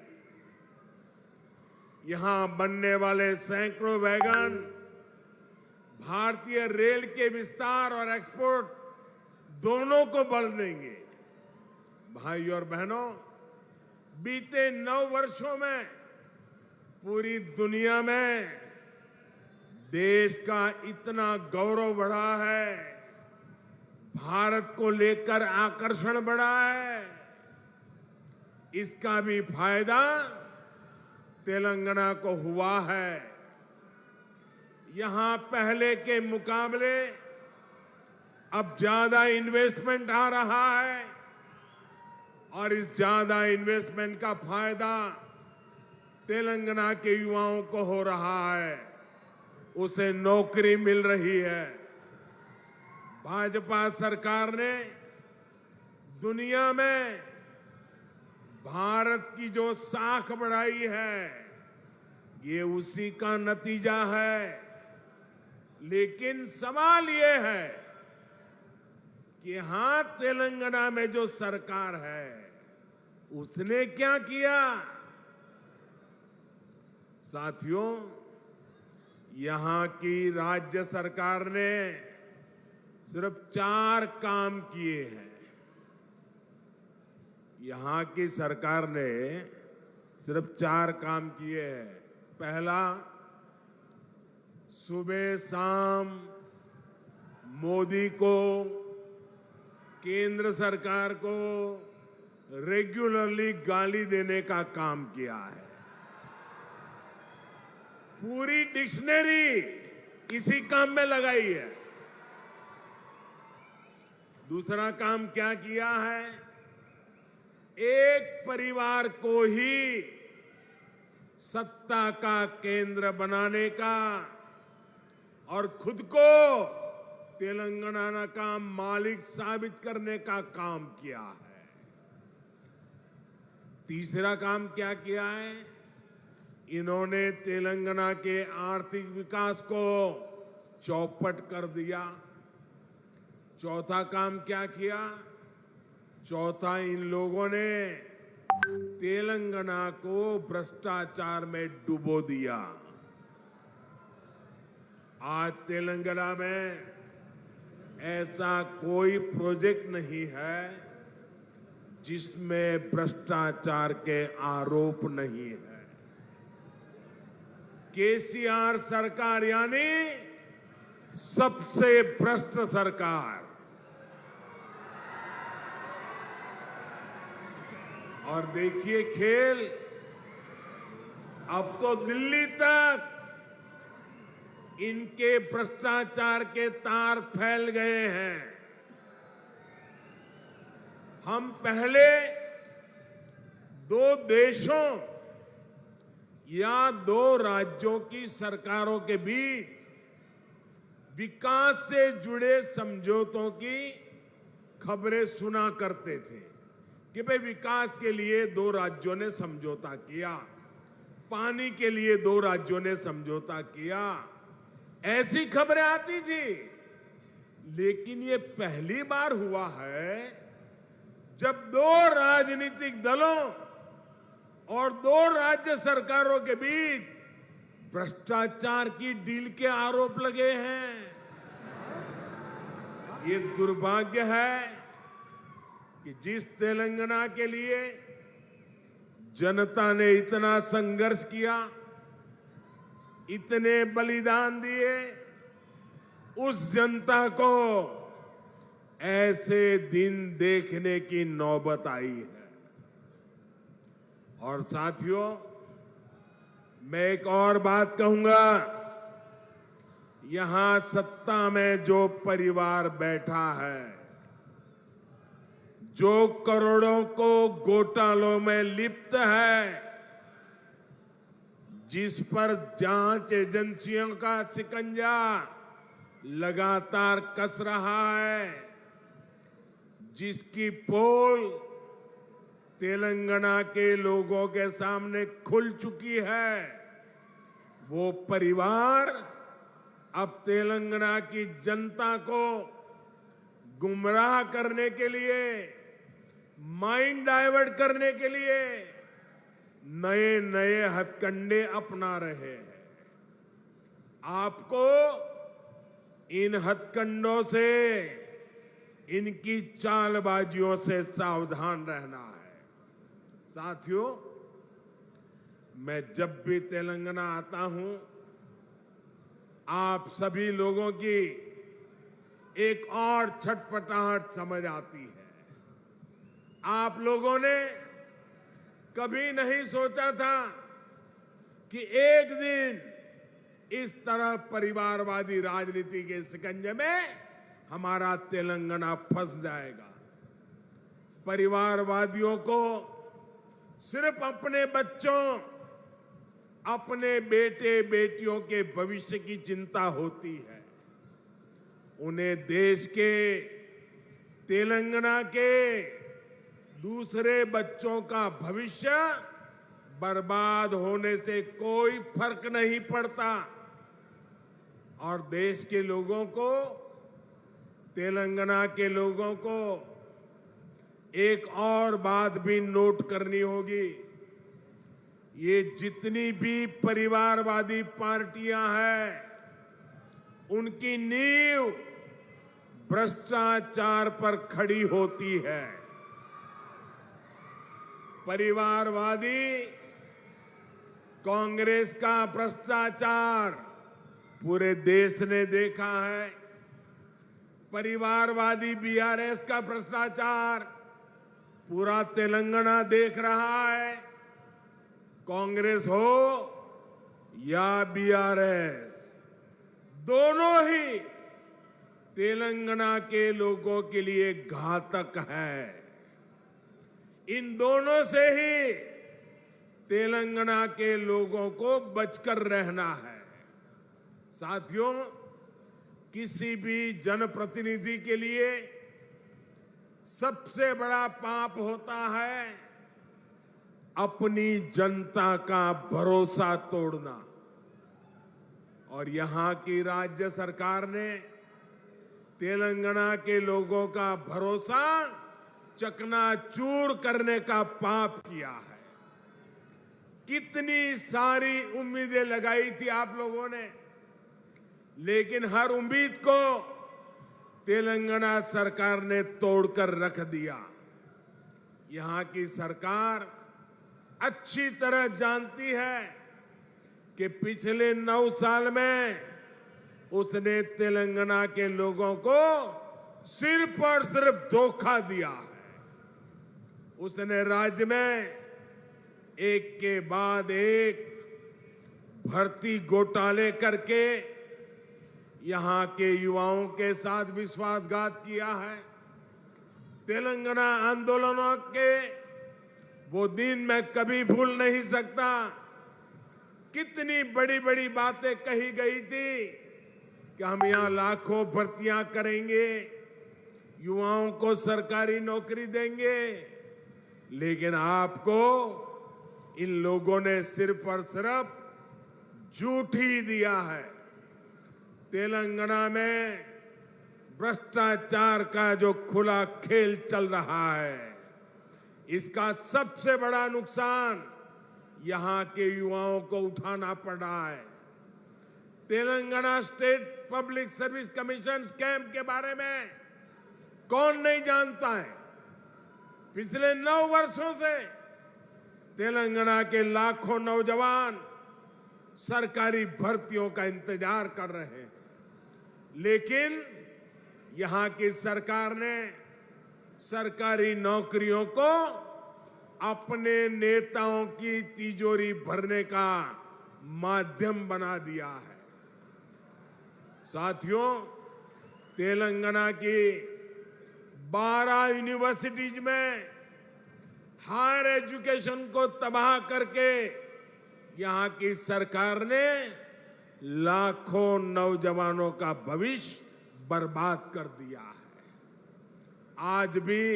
यहां बनने वाले सैकड़ों वैगन भारतीय रेल के विस्तार और एक्सपोर्ट दोनों को बल देंगे। भाई और बहनों, बीते 9 वर्षों में पूरी दुनिया में देश का इतना गौरव बढ़ा है, भारत को लेकर आकर्षण बढ़ा है। इसका भी फायदा तेलंगाना को हुआ है। यहां पहले के मुकाबले अब ज्यादा इन्वेस्टमेंट आ रहा है, और इस ज्यादा इन्वेस्टमेंट का फायदा तेलंगाना के युवाओं को हो रहा है। उसे नौकरी मिल रही है। भाजपा सरकार ने दुनिया में भारत की जो साख बढ़ाई है, ये उसी का नतीजा है। लेकिन सवाल ये है कि यहां तेलंगाना में जो सरकार है, उसने क्या किया? साथियों, यहां की राज्य सरकार ने सिर्फ 4 काम किए हैं। यहां की सरकार ने सिर्फ 4 काम किए हैं। पहला, सुबह शाम मोदी को, केंद्र सरकार को रेगुलरली गाली देने का काम किया है। पूरी डिक्शनरी इसी काम में लगाई है। दूसरा काम क्या किया है? एक परिवार को ही सत्ता का केंद्र बनाने का और खुद को तेलंगाना का मालिक साबित करने का काम किया है। तीसरा काम क्या किया है? इन्होंने तेलंगाना के आर्थिक विकास को चौपट कर दिया। चौथा काम क्या किया? चौथा, इन लोगों ने तेलंगाना को भ्रष्टाचार में डुबो दिया। आज तेलंगाना में ऐसा कोई प्रोजेक्ट नहीं है जिसमें भ्रष्टाचार के आरोप नहीं है। केसीआर सरकार यानी सबसे भ्रष्ट सरकार। और देखिए खेल, अब तो दिल्ली तक इनके भ्रष्टाचार के तार फैल गए हैं। हम पहले दो देशों या दो राज्यों की सरकारों के बीच विकास से जुड़े समझौतों की खबरें सुना करते थे कि भाई विकास के लिए दो राज्यों ने समझौता किया, पानी के लिए दो राज्यों ने समझौता किया, ऐसी खबरें आती थी। लेकिन ये पहली बार हुआ है जब दो राजनीतिक दलों और दो राज्य सरकारों के बीच भ्रष्टाचार की डील के आरोप लगे हैं। ये दुर्भाग्य है कि जिस तेलंगाना के लिए जनता ने इतना संघर्ष किया, इतने बलिदान दिए, उस जनता को ऐसे दिन देखने की नौबत आई है। और साथियों, मैं एक और बात कहूंगा, यहां सत्ता में जो परिवार बैठा है, जो करोड़ों को घोटालों में लिप्त है, जिस पर जांच एजेंसियों का शिकंजा लगातार कस रहा है, जिसकी पोल तेलंगाना के लोगों के सामने खुल चुकी है, वो परिवार अब तेलंगाना की जनता को गुमराह करने के लिए, माइंड डाइवर्ट करने के लिए नए नए हथकंडे अपना रहे हैं। आपको इन हथकंडों से, इनकी चालबाजियों से सावधान रहना है। साथियों, मैं जब भी तेलंगाना आता हूं, आप सभी लोगों की एक और छटपटाहट समझ आती है। आप लोगों ने कभी नहीं सोचा था कि एक दिन इस तरह परिवारवादी राजनीति के शिकंजे में हमारा तेलंगाना फंस जाएगा। परिवारवादियों को सिर्फ अपने बच्चों, अपने बेटे बेटियों के भविष्य की चिंता होती है। उन्हें देश के, तेलंगाना के दूसरे बच्चों का भविष्य बर्बाद होने से कोई फर्क नहीं पड़ता। और देश के लोगों को, तेलंगाना के लोगों को एक और बात भी नोट करनी होगी। ये जितनी भी परिवारवादी पार्टियां हैं, उनकी नींव भ्रष्टाचार पर खड़ी होती है। परिवारवादी कांग्रेस का भ्रष्टाचार पूरे देश ने देखा है। परिवारवादी बीआरएस का भ्रष्टाचार पूरा तेलंगाना देख रहा है। कांग्रेस हो या बीआरएस, दोनों ही तेलंगाना के लोगों के लिए घातक है। इन दोनों से ही तेलंगाना के लोगों को बचकर रहना है। साथियों, किसी भी जनप्रतिनिधि के लिए सबसे बड़ा पाप होता है अपनी जनता का भरोसा तोड़ना। और यहां की राज्य सरकार ने तेलंगाना के लोगों का भरोसा चकनाचूर करने का पाप किया है। कितनी सारी उम्मीदें लगाई थी आप लोगों ने, लेकिन हर उम्मीद को तेलंगाना सरकार ने तोड़कर रख दिया। यहां की सरकार अच्छी तरह जानती है कि पिछले 9 साल में उसने तेलंगाना के लोगों को सिर्फ और सिर्फ धोखा दिया है। उसने राज्य में एक के बाद एक भर्ती घोटाले करके यहां के युवाओं के साथ विश्वासघात किया है। तेलंगाना आंदोलनों के वो दिन मैं कभी भूल नहीं सकता। कितनी बड़ी बड़ी बातें कही गई थी कि हम यहां लाखों भर्तियां करेंगे, युवाओं को सरकारी नौकरी देंगे, लेकिन आपको इन लोगों ने सिर्फ और सिर्फ झूठ ही दिया है। तेलंगाना में भ्रष्टाचार का जो खुला खेल चल रहा है, इसका सबसे बड़ा नुकसान यहां के युवाओं को उठाना पड़ रहा है। Telangana state public service commission scam के बारे में कौन नहीं जानता है। पिछले 9 वर्षों से तेलंगाना के लाखों नौजवान सरकारी भर्तियों का इंतजार कर रहे हैं, लेकिन यहां की सरकार ने सरकारी नौकरियों को अपने नेताओं की तिजोरी भरने का माध्यम बना दिया है। साथियों, तेलंगाना की 12 यूनिवर्सिटीज में हायर एजुकेशन को तबाह करके यहां की सरकार ने लाखों नौजवानों का भविष्य बर्बाद कर दिया है। आज भी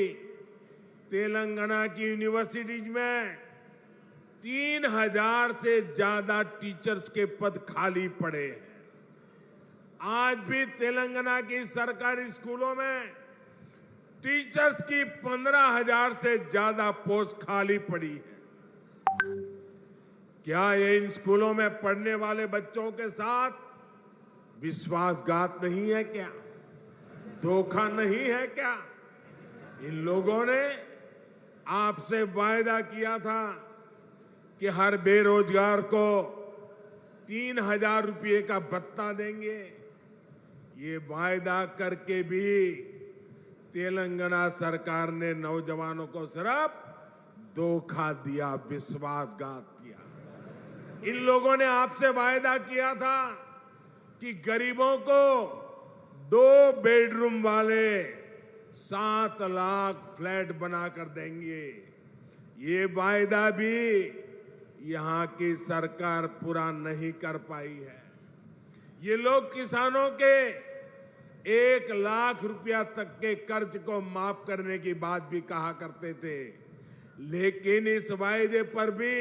तेलंगाना की यूनिवर्सिटीज में 3000 से ज्यादा टीचर्स के पद खाली पड़े हैं। आज भी तेलंगाना की सरकारी स्कूलों में टीचर्स की 15,000 से ज्यादा पोस्ट खाली पड़ी है। क्या ये इन स्कूलों में पढ़ने वाले बच्चों के साथ विश्वासघात नहीं है क्या? धोखा नहीं है क्या? इन लोगों ने आपसे वायदा किया था कि हर बेरोजगार को 3,000 रुपये का भत्ता देंगे। ये वायदा करके भी तेलंगाना सरकार ने नौजवानों को सिर्फ धोखा दिया, विश्वासघात किया। इन लोगों ने आपसे वायदा किया था कि गरीबों को 2 बेडरूम वाले 7 लाख फ्लैट बनाकर देंगे। ये वायदा भी यहां की सरकार पूरा नहीं कर पाई है। ये लोग किसानों के 1 लाख रुपया तक के कर्ज को माफ करने की बात भी कहा करते थे, लेकिन इस वायदे पर भी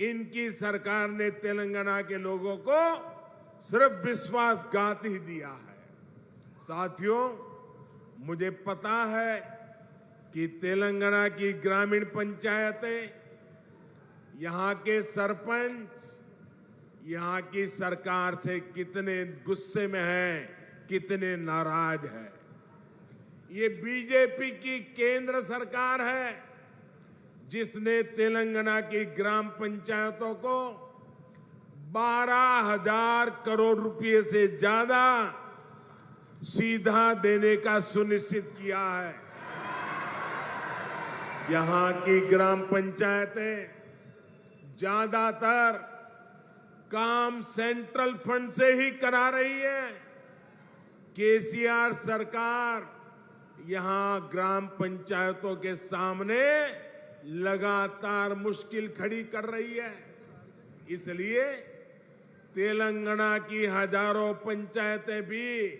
इनकी सरकार ने तेलंगाना के लोगों को सिर्फ विश्वासघात ही दिया है। साथियों, मुझे पता है कि तेलंगाना की ग्रामीण पंचायतें, यहां के सरपंच यहां की सरकार से कितने गुस्से में हैं, कितने नाराज है। ये बीजेपी की केंद्र सरकार है जिसने तेलंगाना की ग्राम पंचायतों को 12,000 करोड़ रुपए से ज्यादा सीधा देने का सुनिश्चित किया है। यहां की ग्राम पंचायतें ज्यादातर काम सेंट्रल फंड से ही करा रही है। केसीआर सरकार यहां ग्राम पंचायतों के सामने लगातार मुश्किल खड़ी कर रही है। इसलिए तेलंगाना की हजारों पंचायतें भी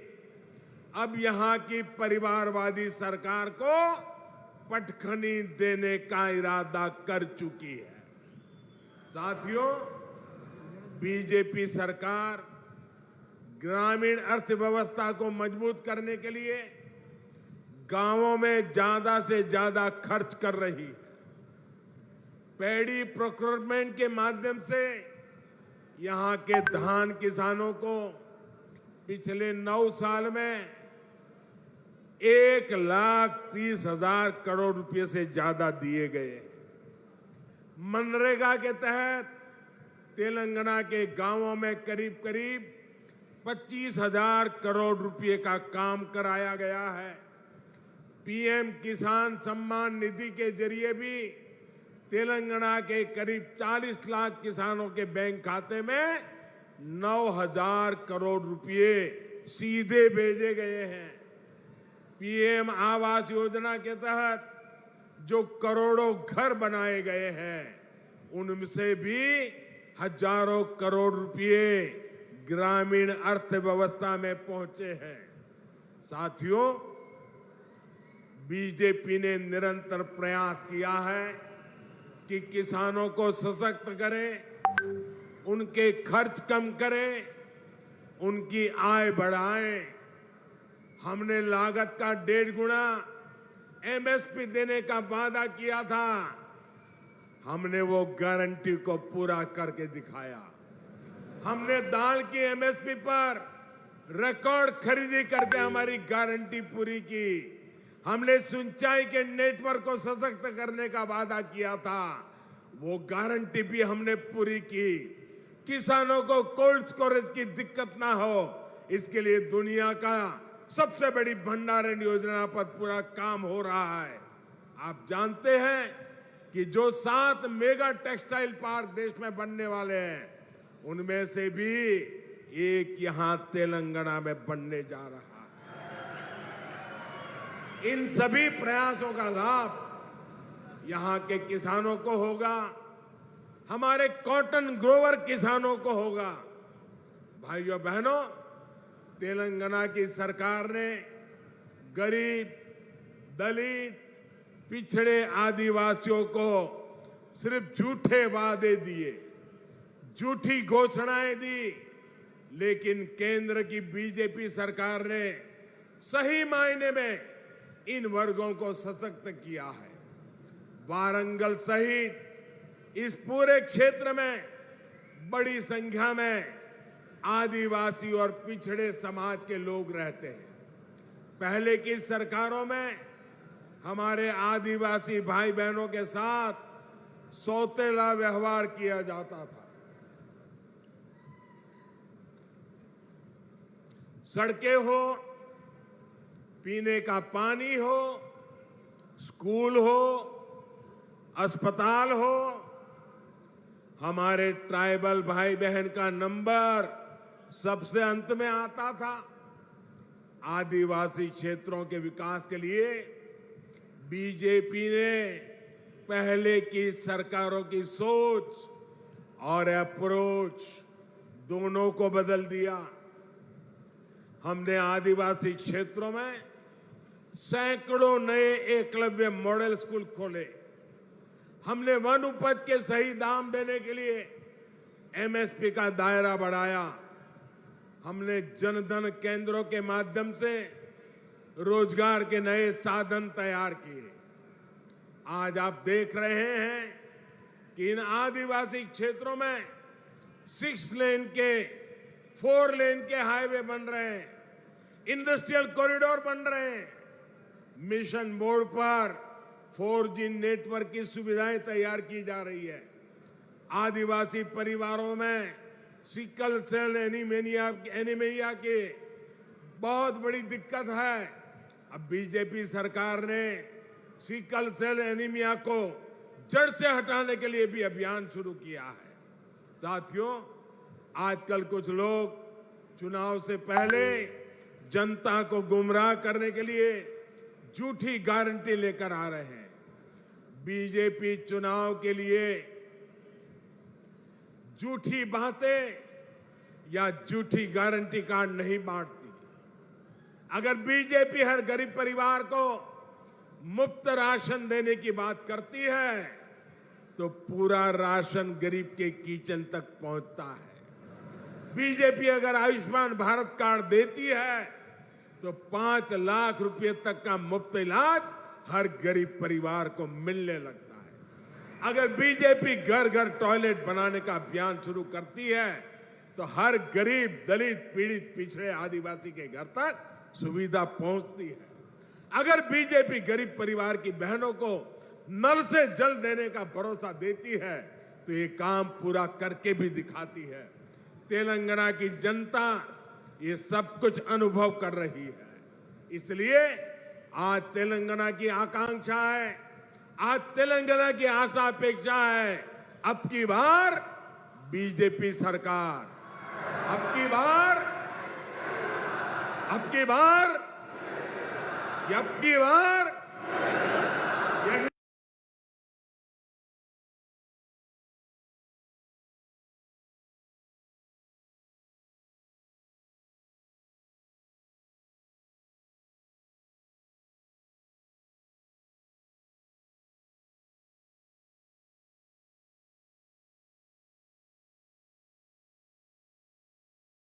अब यहां की परिवारवादी सरकार को पटखनी देने का इरादा कर चुकी है। साथियों, बीजेपी सरकार ग्रामीण अर्थव्यवस्था को मजबूत करने के लिए गांवों में ज्यादा से ज्यादा खर्च कर रही है। पैडी प्रोक्योरमेंट के माध्यम से यहां के धान किसानों को पिछले 9 साल में 1,30,000 करोड़ रुपए से ज्यादा दिए गए। मनरेगा के तहत तेलंगाना के गांवों में करीब करीब 25,000 करोड़ रुपए का काम कराया गया है। पीएम किसान सम्मान निधि के जरिए भी तेलंगाना के करीब 40 लाख किसानों के बैंक खाते में 9,000 करोड़ रुपए सीधे भेजे गए हैं। पीएम आवास योजना के तहत जो करोड़ों घर बनाए गए हैं, उनसे भी हजारों करोड़ रुपए ग्रामीण अर्थव्यवस्था में पहुंचे हैं। साथियों, बीजेपी ने निरंतर प्रयास किया है कि किसानों को सशक्त करें, उनके खर्च कम करें, उनकी आय बढ़ाएं। हमने लागत का 1.5 गुना एमएसपी देने का वादा किया था। हमने वो गारंटी को पूरा करके दिखाया। हमने दाल की एमएसपी पर रिकॉर्ड खरीदी करके हमारी गारंटी पूरी की। हमने सिंचाई के नेटवर्क को सशक्त करने का वादा किया था, वो गारंटी भी हमने पूरी की। किसानों को कोल्ड स्टोरेज की दिक्कत ना हो, इसके लिए दुनिया का सबसे बड़ी भंडारण योजना पर पूरा काम हो रहा है। आप जानते हैं कि जो 7 मेगा टेक्सटाइल पार्क देश में बनने वाले हैं, उनमें से भी एक यहां तेलंगाना में बनने जा रहा है। इन सभी प्रयासों का लाभ यहां के किसानों को होगा, हमारे कॉटन ग्रोवर किसानों को होगा। भाइयों बहनों, तेलंगाना की सरकार ने गरीब, दलित, पिछड़े आदिवासियों को सिर्फ झूठे वादे दिए, झूठी घोषणाएं दी, लेकिन केंद्र की बीजेपी सरकार ने सही मायने में इन वर्गों को सशक्त किया है। वारंगल सहित इस पूरे क्षेत्र में बड़ी संख्या में आदिवासी और पिछड़े समाज के लोग रहते हैं। पहले की सरकारों में हमारे आदिवासी भाई बहनों के साथ सौतेला व्यवहार किया जाता था। सड़कें हो, पीने का पानी हो, स्कूल हो, अस्पताल हो, हमारे ट्राइबल भाई बहन का नंबर सबसे अंत में आता था। आदिवासी क्षेत्रों के विकास के लिए बीजेपी ने पहले की सरकारों की सोच और अप्रोच दोनों को बदल दिया। हमने आदिवासी क्षेत्रों में सैकड़ों नए एकलव्य मॉडल स्कूल खोले। हमने वन उपज के सही दाम देने के लिए एमएसपी का दायरा बढ़ाया। हमने जनधन केंद्रों के माध्यम से रोजगार के नए साधन तैयार किए। आज आप देख रहे हैं कि इन आदिवासी क्षेत्रों में 6 लेन के 4 लेन के हाईवे बन रहे हैं, इंडस्ट्रियल कॉरिडोर बन रहे हैं। मिशन मोड पर 4G नेटवर्क की सुविधाएं तैयार की जा रही है। आदिवासी परिवारों में सिकल सेल एनीमिया की बहुत बड़ी दिक्कत है। अब बीजेपी सरकार ने सिकल सेल एनीमिया को जड़ से हटाने के लिए भी अभियान शुरू किया है। साथियों, आजकल कुछ लोग चुनाव से पहले जनता को गुमराह करने के लिए झूठी गारंटी लेकर आ रहे हैं। बीजेपी चुनाव के लिए झूठी बातें या झूठी गारंटी कार्ड नहीं बांटती। अगर बीजेपी हर गरीब परिवार को मुफ्त राशन देने की बात करती है तो पूरा राशन गरीब के किचन तक पहुंचता है। बीजेपी अगर आयुष्मान भारत कार्ड देती है तो 5 लाख रुपए तक का मुफ्त इलाज हर गरीब परिवार को मिलने लगता है। अगर बीजेपी घर घर टॉयलेट बनाने का अभियान शुरू करती है तो हर गरीब, दलित, पीड़ित, पिछड़े, आदिवासी के घर तक सुविधा पहुंचती है। अगर बीजेपी गरीब परिवार की बहनों को नल से जल देने का भरोसा देती है तो ये काम पूरा करके भी दिखाती है। तेलंगाना की जनता ये सब कुछ अनुभव कर रही है। इसलिए आज तेलंगाना की आकांक्षा है, आज तेलंगाना की आशा अपेक्षा है, अब की बार बीजेपी सरकार, अब की बार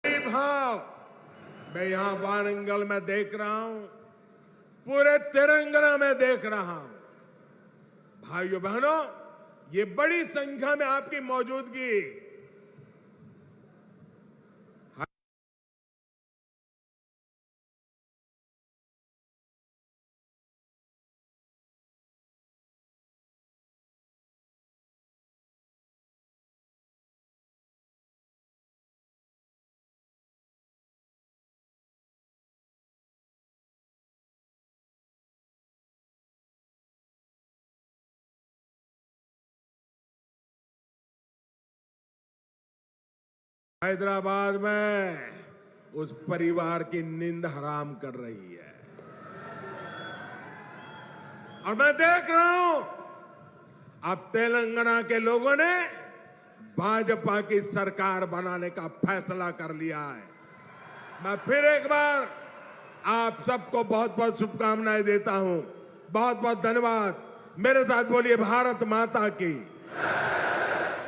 यही भाव मैं यहां वारंगल में देख रहा हूं, पूरे तेलंगाना में देख रहा हूं। भाइयों बहनों, ये बड़ी संख्या में आपकी मौजूदगी हैदराबाद में उस परिवार की नींद हराम कर रही है। और मैं देख रहा हूं अब तेलंगाना के लोगों ने भाजपा की सरकार बनाने का फैसला कर लिया है। मैं फिर एक बार आप सबको बहुत बहुत शुभकामनाएं देता हूं। बहुत बहुत धन्यवाद। मेरे साथ बोलिए भारत माता की।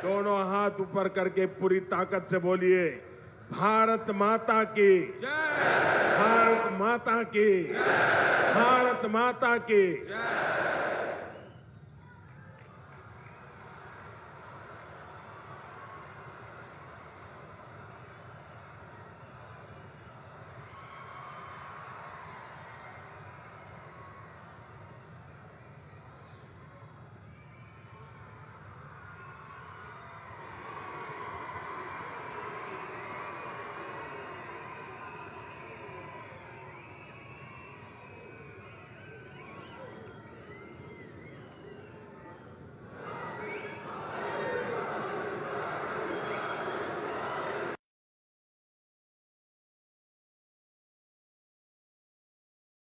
दोनों हाथ ऊपर करके पूरी ताकत से बोलिए भारत माता की जय, भारत माता की जय, भारत माता की जय।